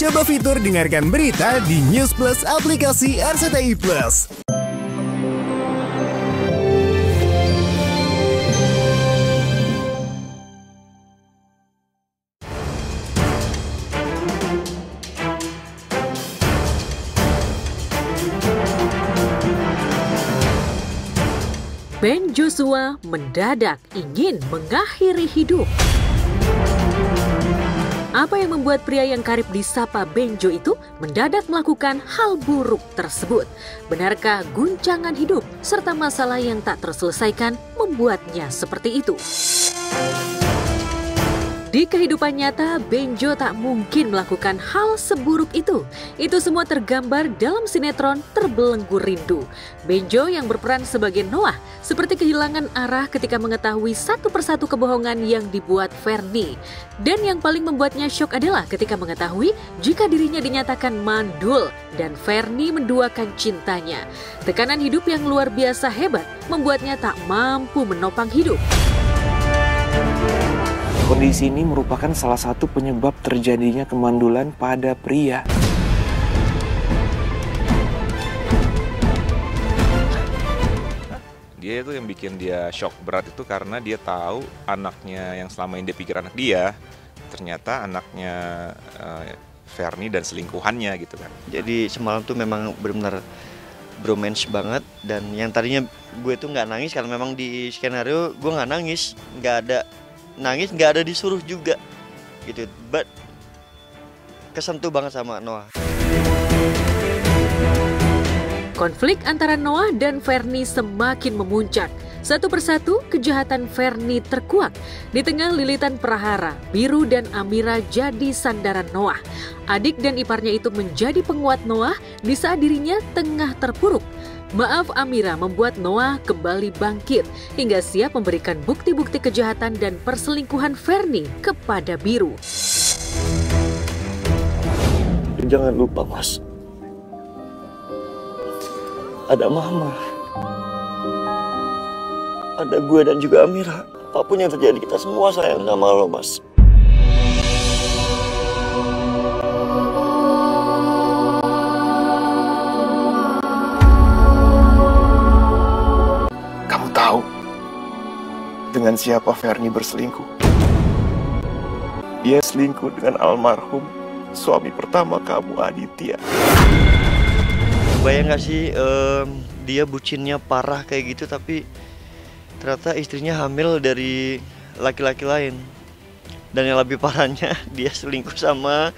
Coba fitur dengarkan berita di News Plus aplikasi RCTI Plus. Ben Joshua mendadak ingin mengakhiri hidup. Apa yang membuat pria yang karib disapa Benjo itu mendadak melakukan hal buruk tersebut? Benarkah guncangan hidup serta masalah yang tak terselesaikan membuatnya seperti itu? Di kehidupan nyata, Benjo tak mungkin melakukan hal seburuk itu. Itu semua tergambar dalam sinetron Terbelenggu Rindu. Benjo yang berperan sebagai Noah seperti kehilangan arah ketika mengetahui satu persatu kebohongan yang dibuat Fernie. Dan yang paling membuatnya syok adalah ketika mengetahui jika dirinya dinyatakan mandul dan Fernie menduakan cintanya. Tekanan hidup yang luar biasa hebat membuatnya tak mampu menopang hidup. Kondisi ini merupakan salah satu penyebab terjadinya kemandulan pada pria. Dia itu yang bikin dia shock berat itu karena dia tahu anaknya yang selama ini dia pikir anak dia, ternyata anaknya Fernie dan selingkuhannya gitu kan. Jadi semalam tuh memang benar-benar bromance banget, dan yang tadinya gue tuh nggak nangis karena memang di skenario gue nggak nangis, nggak ada disuruh juga gitu, but kesentuh banget sama Noah. Konflik antara Noah dan Fernie semakin memuncak. Satu persatu kejahatan Fernie terkuak. Di tengah lilitan prahara, Biru dan Amira jadi sandaran Noah. Adik dan iparnya itu menjadi penguat Noah di saat dirinya tengah terpuruk. Maaf Amira membuat Noah kembali bangkit hingga siap memberikan bukti-bukti kejahatan dan perselingkuhan Fernie kepada Biru. Jangan lupa Mas, ada Mama, ada gue dan juga Amira. Apapun yang terjadi kita semua sayang sama lo Mas. Dengan siapa Fernie berselingkuh? Dia selingkuh dengan almarhum suami pertama kamu, Aditya. Bayang gak sih dia bucinnya parah kayak gitu, tapi ternyata istrinya hamil dari laki-laki lain. Dan yang lebih parahnya dia selingkuh sama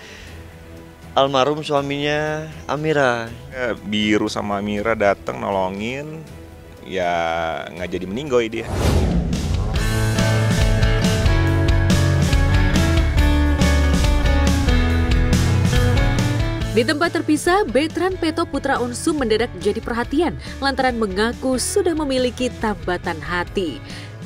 almarhum suaminya Amira. Biru sama Amira datang nolongin, ya nggak jadi meninggoy dia. Di tempat terpisah, Betran Peto Putra Unsum mendadak jadi perhatian lantaran mengaku sudah memiliki tambatan hati.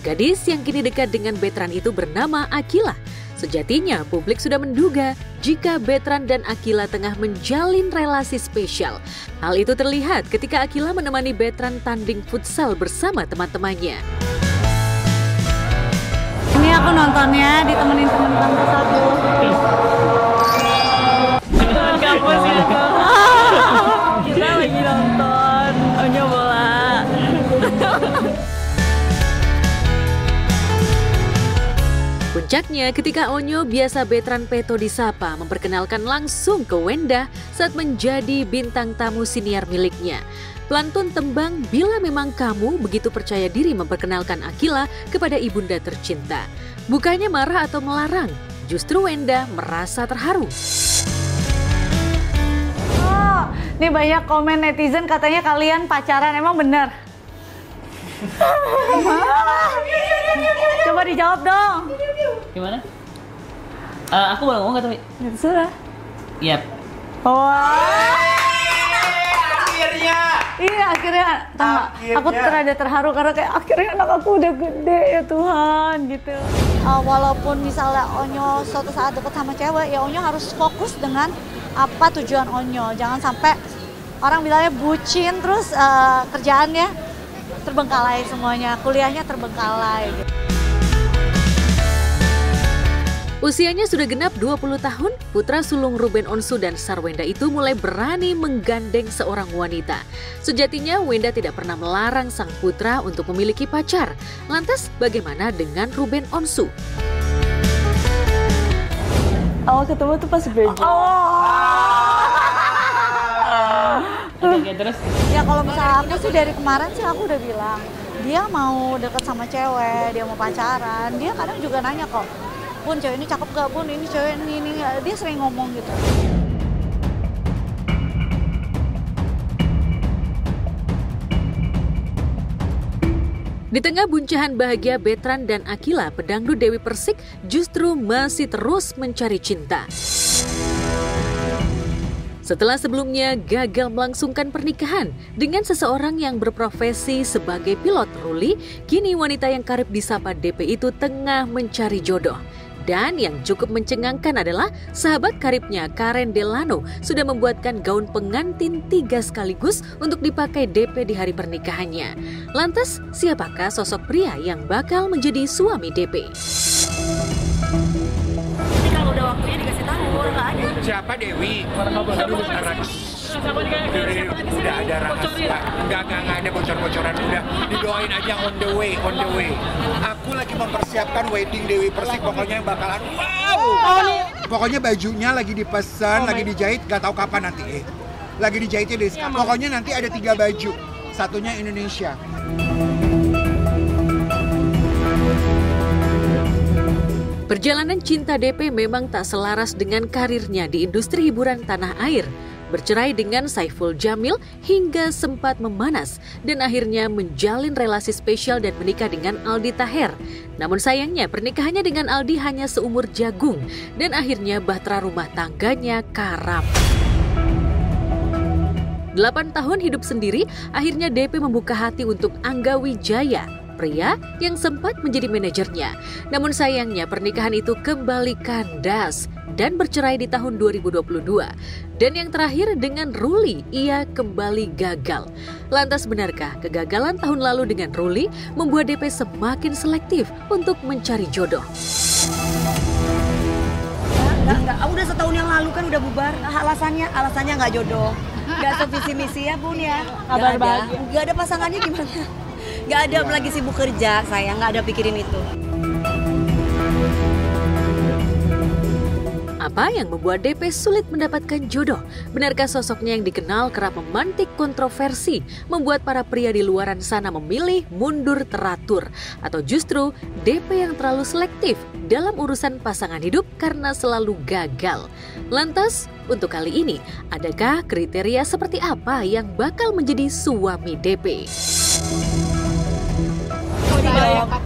Gadis yang kini dekat dengan Betran itu bernama Akila. Sejatinya publik sudah menduga jika Betran dan Akila tengah menjalin relasi spesial. Hal itu terlihat ketika Akila menemani Betran tanding futsal bersama teman-temannya. Ini aku nontonnya ditemenin teman-teman satu. Kampus ya tuh. Kita lagi nonton Onyo bola. Puncaknya ketika Onyo biasa Betran Peto disapa memperkenalkan langsung ke Wenda saat menjadi bintang tamu siniar miliknya. Pelantun tembang Bila Memang Kamu begitu percaya diri memperkenalkan Akila kepada ibunda tercinta. Bukannya marah atau melarang, justru Wenda merasa terharu. Nih banyak komen netizen katanya kalian pacaran, emang bener? Coba dijawab dong. Gimana? Aku boleh ngomong gak tapi? Sudah. Yap. Wah. Akhirnya. Iya akhirnya. Aku terada terharu karena kayak akhirnya anak aku udah gede ya Tuhan gitu. Walaupun misalnya Onyo suatu saat deket sama cewek, ya Onyo harus fokus dengan apa tujuan Onyo. Jangan sampai orang bilangnya bucin terus kerjaannya terbengkalai semuanya, kuliahnya terbengkalai gitu. Usianya sudah genap 20 tahun, putra sulung Ruben Onsu dan Sarwenda itu mulai berani menggandeng seorang wanita. Sejatinya Wenda tidak pernah melarang sang putra untuk memiliki pacar. Lantas bagaimana dengan Ruben Onsu? Awal ketemu tuh pas Bejo. Oke, terus? Ya kalau misalnya aku sih dari kemarin sih aku udah bilang, dia mau deket sama cewek, dia mau pacaran, dia kadang juga nanya kok, Bun, cewek ini cakep gak, Bun, ini cewek ini, dia sering ngomong gitu. Di tengah buncahan bahagia Betran dan Akila, pedangdut Dewi Persik justru masih terus mencari cinta. Setelah sebelumnya gagal melangsungkan pernikahan dengan seseorang yang berprofesi sebagai pilot Ruli, kini wanita yang kerap disapa DP itu tengah mencari jodoh. Dan yang cukup mencengangkan adalah sahabat karibnya Karen Delano sudah membuatkan gaun pengantin 3 sekaligus untuk dipakai DP di hari pernikahannya. Lantas, siapakah sosok pria yang bakal menjadi suami DP? Jadi kalau udah waktunya dikasih tahu, nggak ada. Siapa Dewi? Udah ada rahasia. Enggak ada bocor-bocoran. Udah didoain aja on the way. Aku lagi mempersiapkan wedding Dewi Persik, pokoknya yang bakalan wow. Pokoknya bajunya lagi dipesan, lagi dijahit, nggak tahu kapan nanti. Lagi dijahitnya dari sekarang. Pokoknya nanti ada 3 baju, satunya Indonesia. Perjalanan cinta DP memang tak selaras dengan karirnya di industri hiburan tanah air. Bercerai dengan Saiful Jamil hingga sempat memanas dan akhirnya menjalin relasi spesial dan menikah dengan Aldi Taher. Namun sayangnya pernikahannya dengan Aldi hanya seumur jagung dan akhirnya bahtera rumah tangganya karam. 8 tahun hidup sendiri, akhirnya DP membuka hati untuk Angga Wijaya, pria yang sempat menjadi manajernya. Namun sayangnya pernikahan itu kembali kandas dan bercerai di tahun 2022. Dan yang terakhir dengan Ruli, ia kembali gagal. Lantas benarkah kegagalan tahun lalu dengan Ruli membuat DP semakin selektif untuk mencari jodoh? Enggak. Udah setahun yang lalu kan udah bubar. Alasannya nggak jodoh. Nggak sevisi misi ya Bun ya. Kabar bahagia. Nggak ada pasangannya gimana? Nggak ada, lagi sibuk kerja saya, nggak ada pikirin itu. Apa yang membuat DP sulit mendapatkan jodoh? Benarkah sosoknya yang dikenal kerap memantik kontroversi, membuat para pria di luaran sana memilih mundur teratur? Atau justru DP yang terlalu selektif dalam urusan pasangan hidup karena selalu gagal? Lantas, untuk kali ini, adakah kriteria seperti apa yang bakal menjadi suami DP?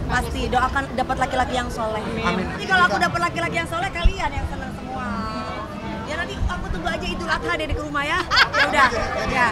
Pasti doakan dapat laki-laki yang soleh. Amin. Jadi kalau aku dapat laki-laki yang soleh, kalian yang senang semua. Ya nanti aku tunggu aja Idul Adha deh di rumah ya. Ya udah. Ya.